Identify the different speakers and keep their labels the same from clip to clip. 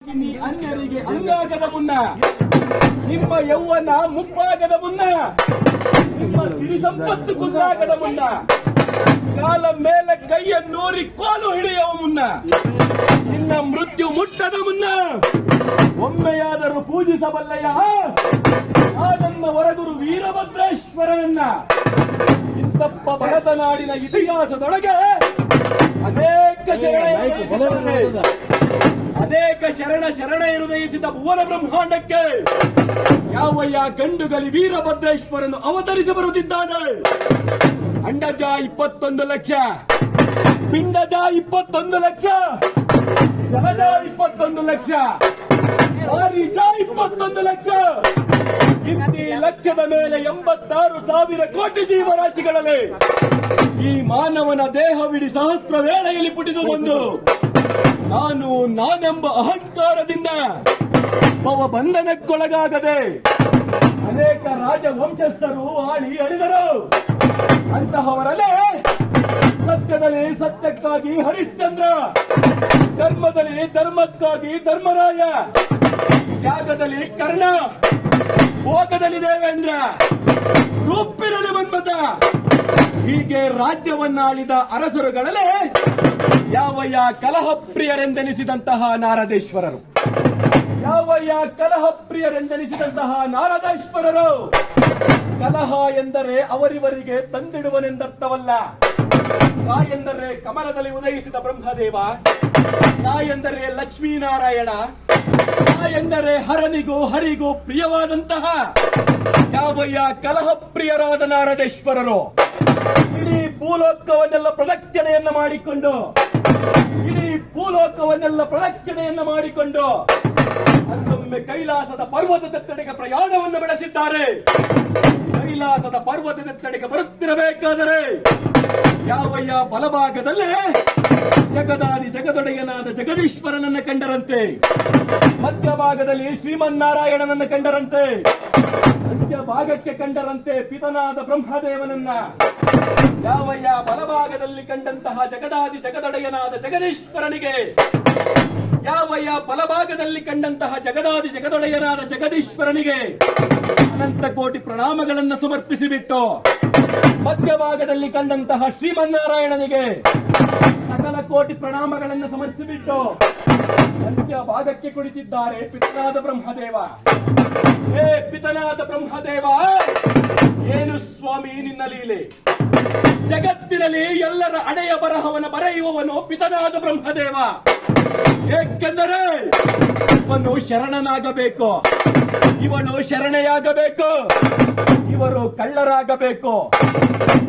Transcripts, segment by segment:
Speaker 1: ನೀ ಅನ್ಯರಿಗೆ ಅಂಗಾಗದ ಮುನ್ನ, ನಿಮ್ಮ ಯೌವನ ಮುಪ್ಪಾಗದ ಮುನ್ನ, ನಿಮ್ಮ ಸಿರಿ ಸಂಪತ್ತು ಕುಂದಾಗದ ಮುನ್ನ, ಕಾಲ ಮೇಲೆ ಕೈಯನ್ನೂರಿ ಕೋಲು ಹಿಡಿಯುವ ಮುನ್ನ, ನಿನ್ನ ಮೃತ್ಯು ಮುಟ್ಟದ ಮುನ್ನ ಒಮ್ಮೆಯಾದರೂ ಪೂಜಿಸಬಲ್ಲಯ್ಯ ನನ್ನ ವರಗುರು ವೀರಭದ್ರೇಶ್ವರನನ್ನ. ಇಂತಪ್ಪ ಭರತನಾಡಿನ ಇತಿಹಾಸದೊಳಗೆ ಅನೇಕ ಶರಣ ಹೃದಯಿಸಿದ ಭುವನ ಬ್ರಹ್ಮಾಂಡಕ್ಕೆ ಯಾವಯ್ಯ ಗಂಡುಗಲಿ ವೀರಭದ್ರೇಶ್ವರನು ಅವತರಿಸಿ ಬರುತ್ತಿದ್ದಾನೆ. ಅಂಡಜ 21 ಲಕ್ಷ, ಪಿಂಡಜ 21 ಲಕ್ಷ, ಜಲಜ 21 ಲಕ್ಷ, ವಾರಿಜ 21 ಲಕ್ಷ. ಇಂತಿ ಲಕ್ಷದ ಮೇಲೆ 86,000 ಕೋಟಿ ಜೀವರಾಶಿಗಳಲ್ಲಿ ಈ ಮಾನವನ ದೇಹವಿಡಿ ಸಹಸ್ರ ವೇಳೆಯಲ್ಲಿ ಪುಟಿದು ಬಂದು ನಾನೆಂಬ ಅಹಂಕಾರದಿಂದ ಬಂಧನಕ್ಕೊಳಗಾಗದೆ ಅನೇಕ ರಾಜವಂಶಸ್ಥರು ಆಳಿ ಅಳಿದರು. ಅಂತಹವರಲ್ಲೇ ಸತ್ಯದಲ್ಲಿ ಸತ್ಯಕ್ಕಾಗಿ ಹರಿಶ್ಚಂದ್ರ, ಧರ್ಮದಲ್ಲಿ ಧರ್ಮಕ್ಕಾಗಿ ಧರ್ಮರಾಯ, ತ್ಯಾಗದಲ್ಲಿ ಕರ್ಣ, ಭೋಗದಲ್ಲಿ ದೇವೇಂದ್ರ, ರೂಪಿನಲ್ಲಿ ಮನ್ಮಥ, ಹೀಗೆ ರಾಜ್ಯವನ್ನಾಳಿದ ಅರಸರುಗಳಲ್ಲೇ ಯಾವಯ್ಯ ಕಲಹಪ್ರಿಯರೆಂದೆನಿಸಿದಂತಹ ನಾರದೇಶ್ವರರು, ಯಾವಯ್ಯ ಕಲಹಪ್ರಿಯರೆಂದೆನಿಸಿದಂತಹ ನಾರದೇಶ್ವರರು. ಕಲಹ ಎಂದರೆ ಅವರಿವರಿಗೆ ತಂದಿಡುವನೆಂದರ್ಥವಲ್ಲ. ಕಾ ಎಂದರೆ ಕಮಲದಲ್ಲಿ ಉದಯಿಸಿದ ಬ್ರಹ್ಮದೇವ, ನಾ ಎಂದರೆ ಲಕ್ಷ್ಮೀನಾರಾಯಣ, ನಾ ಎಂದರೆ ಹರನಿಗೂ ಹರಿಗೂ ಪ್ರಿಯವಾದಂತಹ ಯಾವಯ್ಯ ಕಲಹಪ್ರಿಯರಾದ ನಾರದೇಶ್ವರರು. ಇಡೀ ಭೂಲೋಕವನ್ನೆಲ್ಲ ಪ್ರದಕ್ಷಿಣೆಯನ್ನ ಮಾಡಿಕೊಂಡು ಅಂದೊಮ್ಮೆ ಕೈಲಾಸದ ಪರ್ವತದ ಕಡೆಗೆ ಪ್ರಯಾಣವನ್ನು ಬೆಳೆಸಿದ್ದಾರೆ. ಕೈಲಾಸದ ಪರ್ವತದ ಕಡೆಗೆ ಬರುತ್ತಿರಬೇಕಾದರೆ ಯಾವಯ್ಯ ಬಲಭಾಗದಲ್ಲೇ ಜಗದಾದಿ ಜಗದೊಡೆಯನಾದ ಜಗದೀಶ್ವರನನ್ನ ಕಂಡರಂತೆ, ಮಧ್ಯಭಾಗದಲ್ಲಿ ಶ್ರೀಮನ್ನಾರಾಯಣನನ್ನ ಕಂಡರಂತೆ, ಭಾಗಕ್ಕೆ ಕಂಡರಂತೆ ಪಿತನಾದ ಬ್ರಹ್ಮದೇವನನ್ನ. ಯಾವಯ್ಯ ಬಲಭಾಗದಲ್ಲಿ ಕಂಡಂತಹ ಜಗದಾದಿ ಜಗದೊಡೆಯನಾದ ಜಗದೀಶ್ವರನಿಗೆ, ಯಾವಯ್ಯ ಬಲಭಾಗದಲ್ಲಿ ಕಂಡಂತಹ ಜಗದಾದಿ ಜಗದೊಡೆಯನಾದ ಜಗದೀಶ್ವರನಿಗೆ ಅನಂತ ಕೋಟಿ ಪ್ರಣಾಮಗಳನ್ನು ಸಮರ್ಪಿಸಿಬಿಟ್ಟು, ಮಧ್ಯಭಾಗದಲ್ಲಿ ಕಂಡಂತಹ ಶ್ರೀಮನ್ನಾರಾಯಣನಿಗೆ ಸಕಲ ಕೋಟಿ ಪ್ರಣಾಮಗಳನ್ನು ಸಮರ್ಪಿಸಿಬಿಟ್ಟು ಅಂತ್ಯ ಭಾಗಕ್ಕೆ ಕುಳಿತಿದ್ದಾರೆ ಪಿತನಾದ ಬ್ರಹ್ಮದೇವ. ಹೇ ಪಿತನಾದ ಬ್ರಹ್ಮದೇವ, ಏನು ಸ್ವಾಮಿ ನಿನ್ನ ಲೀಲೆ? ಜಗತ್ತಿನಲ್ಲಿ ಎಲ್ಲರ ಹಣೆಯ ಬರಹವನ್ನು ಬರೆಯುವವನು ಪಿತನಾದ ಬ್ರಹ್ಮದೇವ. ಏಕೆಂದರೆ ಇವನು ಶರಣನಾಗಬೇಕು, ಇವನು ಶರಣೆಯಾಗಬೇಕು, ಇವರು ಕಳ್ಳರಾಗಬೇಕು,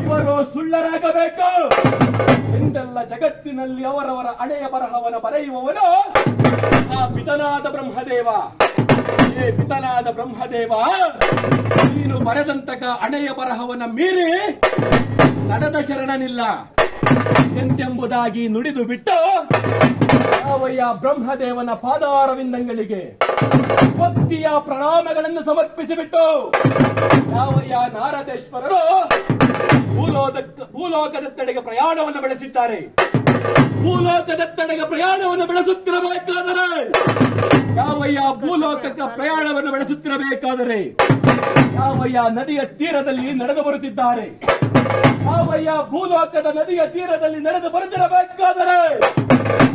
Speaker 1: ಇವರು ಸುಳ್ಳರಾಗಬೇಕು ಎಂದೆಲ್ಲ ಜಗತ್ತಿನಲ್ಲಿ ಅವರವರ ಹಣೆಯ ಬರಹವನ್ನು ಬರೆಯುವವನು ಆ ಪಿತನಾದ ಬ್ರಹ್ಮದೇವ. ಏ ಪಿತನಾದ ಬ್ರಹ್ಮದೇವ, ನೀನು ಬರೆದಂತಕ ಹಣೆಯ ಬರಹವನ್ನ ಮೀರಿ ನಡೆದ ಶರಣನಿಲ್ಲ ಎಂತೆಂಬುದಾಗಿ ನುಡಿದು ಬಿಟ್ಟು ಯಾವಯ್ಯ ಬ್ರಹ್ಮದೇವನ ಪಾದಾರವಿಂದಗಳಿಗೆ ಭಕ್ತಿಯ ಪ್ರಣಾಮಗಳನ್ನು ಸಮರ್ಪಿಸಿಬಿಟ್ಟು ಯಾವಯ್ಯ ನಾರದೇಶ್ವರರು ಭೂಲೋಕದತ್ತೆಡೆಗೆ ಪ್ರಯಾಣವನ್ನು ಬೆಳೆಸಿದ್ದಾರೆ. ಭೂಲೋಕದತ್ತೆಡೆಗೆ ಪ್ರಯಾಣವನ್ನು ಬೆಳೆಸುತ್ತಿರಬೇಕಾದರೆ ಯಾವಯ್ಯ ಭೂಲೋಕಕ್ಕೆ ಪ್ರಯಾಣವನ್ನು ಬೆಳೆಸುತ್ತಿರಬೇಕಾದರೆ ಯಾವಯ್ಯ ನದಿಯ ತೀರದಲ್ಲಿ ನಡೆದು ಬರುತ್ತಿದ್ದಾರೆ. ಯಾವಯ್ಯ ಭೂಲೋಕದ ನದಿಯ ತೀರದಲ್ಲಿ ನಡೆದು ಬರುತ್ತಿರಬೇಕಾದರೆ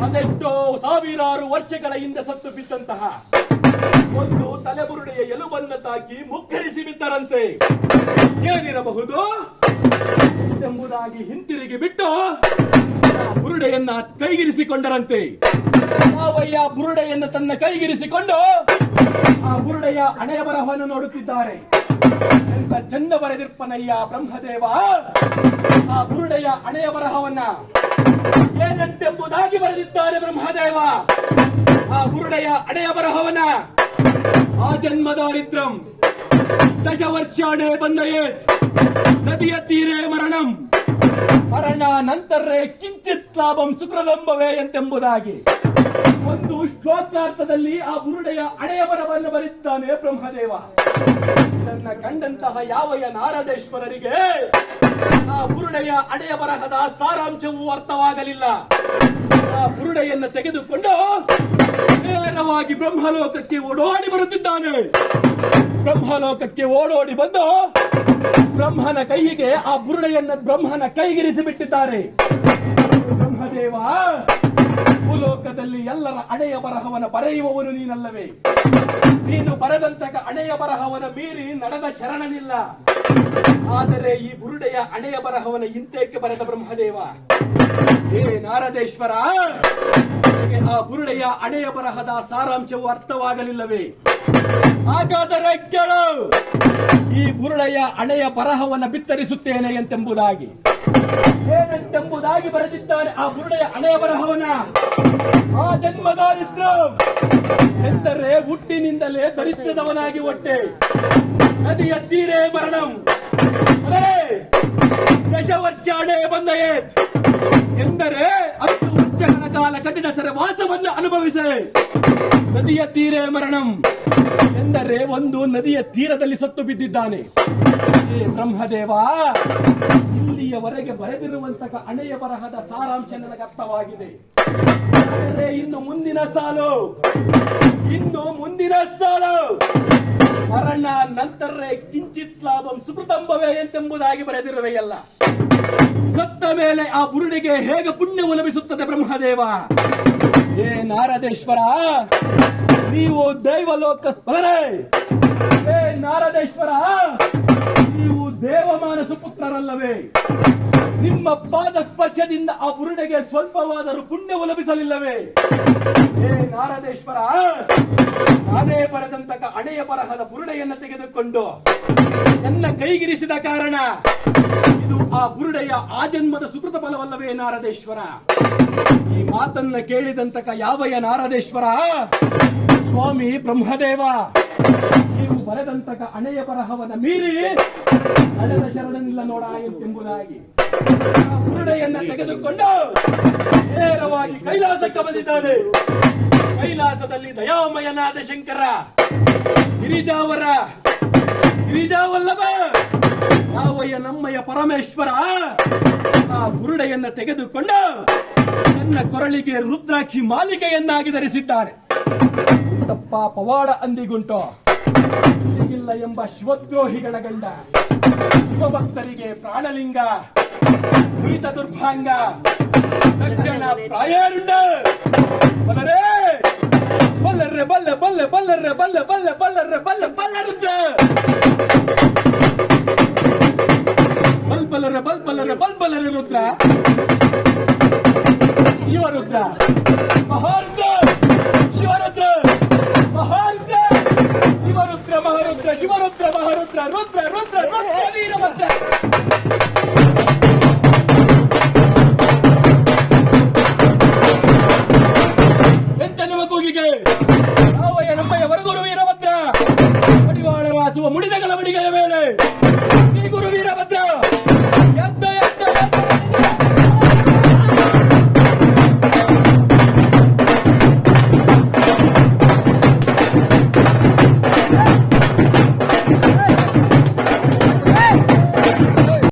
Speaker 1: ಅದೆಷ್ಟೋ ಸಾವಿರಾರು ವರ್ಷಗಳ ಹಿಂದೆ ಸತ್ತು ಬಿದ್ದಂತಹ ಒಂದು ತಲೆಬುರುಡೆಯ ಎಲುಬನ್ನು ತಾಕಿ ಮುಕ್ಕರಿಸಿ ಬಿದ್ದರಂತೆ. ಏನಿರಬಹುದು ಎಂಬುದಾಗಿ ಹಿಂತಿರುಗಿ ಬಿಟ್ಟು ಬುರುಡೆಯನ್ನ ಕೈಗಿರಿಸಿಕೊಂಡರಂತೆ. ಯಾವಯ್ಯ ಬುರುಡೆಯನ್ನು ತನ್ನ ಕೈಗಿರಿಸಿಕೊಂಡು ಆ ಬುರುಡೆಯ ಹಣೆಯ ಬರಹವನ್ನು ನೋಡುತ್ತಿದ್ದಾರೆ. ಎಂತ ಚಂದ ಬರೆದಿರ್ಪನಯ್ಯ ಬ್ರಹ್ಮದೇವ ಆ ಬುರುಡೆಯ ಹಣೆಯ ಬರಹವನ್ನ. ಏನಂತೆಂಬುದಾಗಿ ಬರೆದಿದ್ದಾರೆ ಬ್ರಹ್ಮದೇವ ಆ ಬುರುಡೆಯ ಹಣೆಯ ಬರಹವನ್ನ. ಆ ಜನ್ಮದಾರಿದ್ರಂ ದಶವರ್ಷಾಣೆ ಬಂದಯೇ ನದಿಯ ತೀರೆ ಮರಣಂ, ಮರಣ ನಂತರೇ ಕಿಂಚಿತ್ ಲಾಭಂ ಸುಕೃದಂಬವೇ ಎಂತೆಂಬುದಾಗಿ ಒಂದು ಶ್ಲೋಕಾರ್ಥದಲ್ಲಿ ಆ ಬುರುಡೆಯ ಹಣೆಯ ಬರಹವನ್ನು ಬರೆದಿದ್ದಾನೆ ಬ್ರಹ್ಮದೇವ. ಇದನ್ನ ಕಂಡಂತಹ ಯಾವಯ್ಯ ನಾರದೇಶ್ವರರಿಗೆ ಆ ಬುರುಡೆಯ ಹಣೆಯ ಬರಹದ ಸಾರಾಂಶವೂ ಅರ್ಥವಾಗಲಿಲ್ಲ. ಆ ಬುರುಡೆಯನ್ನು ತೆಗೆದುಕೊಂಡು ನೇರವಾಗಿ ಬ್ರಹ್ಮಲೋಕಕ್ಕೆ ಓಡೋಡಿ ಬರುತ್ತಿದ್ದಾನೆ. ಬ್ರಹ್ಮಲೋಕಕ್ಕೆ ಓಡೋಡಿ ಬಂದು ಬ್ರಹ್ಮನ ಕೈಗೆ ಆ ಬುರುಡೆಯನ್ನ ಬ್ರಹ್ಮನ ಕೈಗಿರಿಸಿ ಬಿಟ್ಟಿದ್ದಾರೆ. ಬ್ರಹ್ಮದೇವ, ಭೂಲೋಕದಲ್ಲಿ ಎಲ್ಲರ ಹಣೆಯ ಬರಹವನ್ನ ಬರೆಯುವವನು ನೀನಲ್ಲವೇ? ನೀನು ಬರೆದಂತಹ ಹಣೆಯ ಬರಹವನ ಮೀರಿ ನಡೆದ ಶರಣನಿಲ್ಲ. ಆದರೆ ಈ ಬುರುಡೆಯ ಹಣೆಯ ಬರಹವನ ಇಂತೇಕೆ ಬರೆದ ಬ್ರಹ್ಮದೇವ? ಹೇ ನಾರದೇಶ್ವರ, ಆ ಬುರುಡೆಯ ಹಣೆಯ ಬರಹದ ಸಾರಾಂಶವು ಅರ್ಥವಾಗಲಿಲ್ಲವೇ? ಹಾಗಾದರೆ ಕೇಳು, ಈ ಬುರುಡೆಯ ಹಣೆಯ ಬರಹವನ್ನ ಬಿತ್ತರಿಸುತ್ತೇನೆ ಎಂತೆಂಬುದಾಗಿ ಏನಂತೆಂಬುದಾಗಿ ಬರೆದಿದ್ದಾನೆ. ಆ ಬುರುಡೆಯ ಹಣೆಯ ಬರಹವನ ಆ ಜನ್ಮದಾರಿದ್ರು ಎಂದರೆ ಹುಟ್ಟಿನಿಂದಲೇ ದರಿದ್ರದವನಾಗಿ ಹೊಟ್ಟೆ, ನದಿಯ ತೀರೇ ಮರಣಂ, ದಶವರ್ಷಾಣೆ ಬಂದಯೇ ಎಂದರೆ 10 ವರ್ಷಗಳ ಕಾಲ ಕಠಿಣ ಸರವಾಸವನ್ನು ಅನುಭವಿಸೆ, ನದಿಯ ತೀರೇ ಮರಣಂ ಎಂದರೆ ಒಂದು ನದಿಯ ತೀರದಲ್ಲಿ ಸತ್ತು ಬಿದ್ದಿದ್ದಾನೆ. ಬ್ರಹ್ಮದೇವ, ಇಲ್ಲಿಯವರೆಗೆ ಬರೆದಿರುವಂತಹ ಹಣೆಯ ಬರಹದ ಸಾರಾಂಶ ನನಗೆ ಅರ್ಥವಾಗಿದೆ. ಆದರೆ ಇನ್ನು ಮುಂದಿನ ಸಾಲು ಮರಣ ನಂತರ ಕಿಂಚಿತ್ ಲಾಭಂ ಸುಕೃತಂಬವೇ ಎಂತೆಂಬುದಾಗಿ ಬರೆದಿರುವೆಯಲ್ಲ. ಸತ್ತ ಮೇಲೆ ಆ ಬುರುಡೆಗೆ ಹೇಗೆ ಪುಣ್ಯವು ಲಭಿಸುತ್ತದೆ ಬ್ರಹ್ಮದೇವ? ಏ ನಾರದೇಶ್ವರ, ನೀವು ದೈವಲೋಕ ಏ ನಾರದೇಶ್ವರ, ನೀವು ದೇವಮಾನ ಸುಪುತ್ರರಲ್ಲವೇ? ನಿಮ್ಮ ಪಾದ ಸ್ಪರ್ಶದಿಂದ ಆ ಬುರುಡೆಗೆ ಸ್ವಲ್ಪವಾದರೂ ಪುಣ್ಯವು ಲಭಿಸಲಿಲ್ಲವೇ? ಏ ನಾರದೇಶ್ವರ, ನಾನೇ ಬರೆದಂತಹ ಹಣೆಯ ಬರಹದ ಬುರುಡೆಯನ್ನು ತೆಗೆದುಕೊಂಡು ನನ್ನ ಕೈಗಿರಿಸಿದ ಕಾರಣ ಇದು ಆ ಬುರುಡೆಯ ಆಜನ್ಮದ ಸುಕೃತ ಫಲವಲ್ಲವೇ ನಾರದೇಶ್ವರ? ಈ ಮಾತನ್ನ ಕೇಳಿದಂತಹ ಯಾವಯ್ಯ ನಾರದೇಶ್ವರ? ಸ್ವಾಮಿ ಬ್ರಹ್ಮದೇವ, ನೀವು ಬರೆದಂತಹ ಹಣೆಯ ಬರಹವನ್ನ ಮೀರಿ ನಡೆದ ಶರಣನಿಲ್ಲ ನೋಡ ಎಂಬುದಾಗಿ ಆ ಬುರುಡೆಯನ್ನ ತೆಗೆದುಕೊಂಡು ನೇರವಾಗಿ ಕೈಲಾಸಕ್ಕೆ ಬಂದಿದ್ದಾನೆ. ಕೈಲಾಸದಲ್ಲಿ ದಯಾಮಯನಾದ ಶಂಕರ ಗಿರಿಜಾವಲ್ಲಭ ಯಾವಯ್ಯ ನಮ್ಮಯ್ಯ ಪರಮೇಶ್ವರ ಆ ಬುರುಡೆಯನ್ನ ತೆಗೆದುಕೊಂಡು ನನ್ನ ಕೊರಳಿಗೆ ರುದ್ರಾಕ್ಷಿ ಮಾಲಿಕೆಯನ್ನಾಗಿ ಧರಿಸಿದ್ದಾರೆ. ತಪ್ಪ ಪವಾಡ ಅಂದಿಗುಂಟು ಇಲ್ಲ ಎಂಬ ಶಿವದ್ರೋಹಿಗಳ ಗಂಡ ಶಿವಭಕ್ತರಿಗೆ ಪ್ರಾಣಲಿಂಗ ಪೀತ ದುರ್ಭಾಂಗ ತಕ್ಷಣ ಪ್ರಾಯರುಂಡ ಬಲ್ಲರೆ ಬಲ್ಲರ್ರೆ ಬಲ್ಲೆ ಬಲ್ಲೆ ಬಲ್ಲರ್ರೆ ಬಲ್ಲೆ ಬಲ್ಲೆ ಬಲ್ಲರ್ರೆ ಬಲ್ಲೆ ಬಲ್ಲರುಂಡ ಬಲ್ಬಲ್ಲರೆ ಬಲ್ಬಲ್ಲರೆ ಬಲ್ಬಲ್ಲರೆ ರುದ್ರ ಶಿವರುದ್ರ ಮಹಾರುದ್ರ ಶಿವರುದ್ರ ಮಹಾರುದ್ರ ಶಿವರುದ್ರ ಮಹಾರುದ್ರ ಶಿವರುದ್ರ ಮಹಾರುದ್ರ ರುದ್ರ ರುದ್ರ ರುದ್ರ ವೀರಭದ್ರ. ಎಂತ ನಿಮ್ಮ ಕೂಗಿಗೆ ಯಾವಯ್ಯ ನಮ್ಮಯ್ಯ ವರಗುರು ವೀರಭದ್ರ ಮಡಿವಾಳ ವಾಸುವ ಮುಡಿದಗಲ ಮಡಿಗೆಯ ಮೇಲೆ